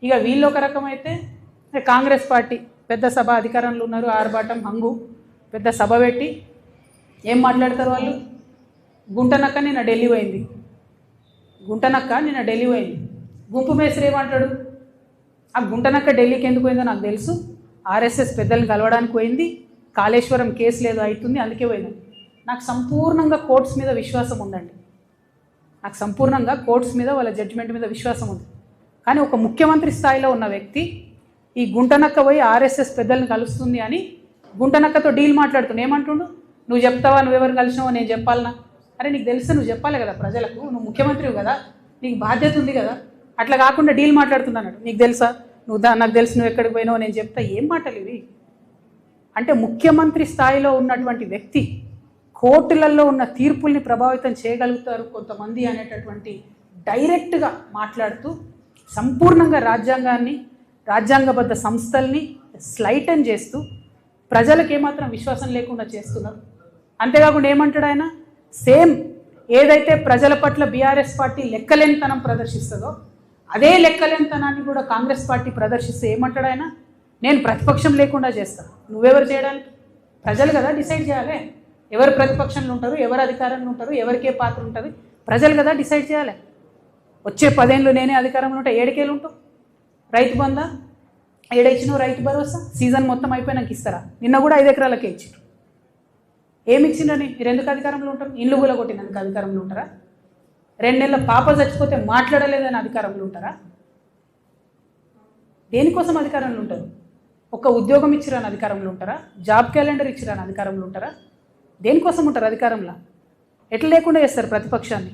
ఇక వీళ్ళు ఒక రకమైతే కాంగ్రెస్ పార్టీ పెద్ద సభ అధికారంలో ఉన్నారు, ఆర్భాటం హంగు పెద్ద సభ పెట్టి ఏం మాట్లాడతారు వాళ్ళు? గుంటనక్క నిన్న ఢిల్లీ పోయింది, గుంటనక్క నిన్న ఢిల్లీ పోయింది. గుంపు మేస్త్రి ఏమంటాడు? ఆ గుంటనక్క ఢిల్లీకి ఎందుకు పోయిందో నాకు తెలుసు, ఆర్ఎస్ఎస్ పెద్దల్ని కలవడానికి పోయింది, కాళేశ్వరం కేసులు ఏదో అవుతుంది అందుకే పోయింది. నాకు సంపూర్ణంగా కోర్ట్స్ మీద విశ్వాసం ఉందండి, నాకు సంపూర్ణంగా కోర్ట్స్ మీద వాళ్ళ జడ్జిమెంట్ మీద విశ్వాసం ఉంది. కానీ ఒక ముఖ్యమంత్రి స్థాయిలో ఉన్న వ్యక్తి ఈ గుంటనక్క పోయి ఆర్ఎస్ఎస్ పెద్దల్ని కలుస్తుంది అని గుంటనక్కతో డీల్ మాట్లాడుతున్నా ఏమంటుండు? నువ్వు చెప్తావా, నువ్వెవరు కలిసినావో నేను చెప్పాలనా? అరే నీకు తెలిస్తే నువ్వు చెప్పాలి కదా ప్రజలకు, నువ్వు ముఖ్యమంత్రివి కదా, నీకు బాధ్యత ఉంది కదా. అట్లా కాకుండా డీల్ మాట్లాడుతున్నాడు. నీకు తెలుసా, నాకు తెలుసు నువ్వు ఎక్కడికి పోయినావో నేను చెప్తా. ఏం మాటలు ఇవి? అంటే ముఖ్యమంత్రి స్థాయిలో ఉన్నటువంటి వ్యక్తి కోర్టులలో ఉన్న తీర్పుల్ని ప్రభావితం చేయగలుగుతారు కొంతమంది అనేటటువంటి డైరెక్ట్గా మాట్లాడుతూ సంపూర్ణంగా రాజ్యాంగాన్ని, రాజ్యాంగబద్ధ సంస్థల్ని స్లైటన్ చేస్తూ ప్రజలకు ఏమాత్రం విశ్వాసం లేకుండా చేస్తున్నారు. అంతేకాకుండా ఏమంటాడు ఆయన? సేమ్ ఏదైతే ప్రజల పట్ల బీఆర్ఎస్ పార్టీ లెక్కలేనితనం ప్రదర్శిస్తుందో అదే లెక్కలేనితనాన్ని కూడా కాంగ్రెస్ పార్టీ ప్రదర్శిస్తే ఏమంటాడు ఆయన? నేను ప్రతిపక్షం లేకుండా చేస్తాను. నువ్వెవరు చేయడానికి? ప్రజలు కదా డిసైడ్ చేయాలి ఎవరు ప్రతిపక్షంలో ఉంటారు, ఎవరు అధికారంలో ఉంటారు, ఎవరికే పాత్ర ఉంటుంది, ప్రజలు కదా డిసైడ్ చేయాలి. వచ్చే 10 ఏళ్ళు నేనే అధికారంలో ఉంటే 7 ఉంటావు. రైతు బంధా ఏడిచ్చినావు, రైతు భరోసా సీజన్ మొత్తం అయిపోయినాక ఇస్తారా? నిన్న కూడా 5 ఎకరాలకే ఇచ్చారు. ఏమి ఇచ్చిండని మీరు ఎందుకు అధికారంలో ఉంటారు? ఇల్లు కూడా కొట్టినందుకు అధికారంలో ఉంటారా? 2 నెలల పాప చచ్చిపోతే మాట్లాడలేదని అధికారంలో ఉంటారా? దేనికోసం అధికారంలో ఉంటారు? ఒక ఉద్యోగం ఇచ్చిరాని అధికారంలో ఉంటారా? జాబ్ క్యాలెండర్ ఇచ్చిరాని అధికారంలో ఉంటారా? దేనికోసం ఉంటారు అధికారంలో? ఎట్లా లేకుండా చేస్తారు ప్రతిపక్షాన్ని?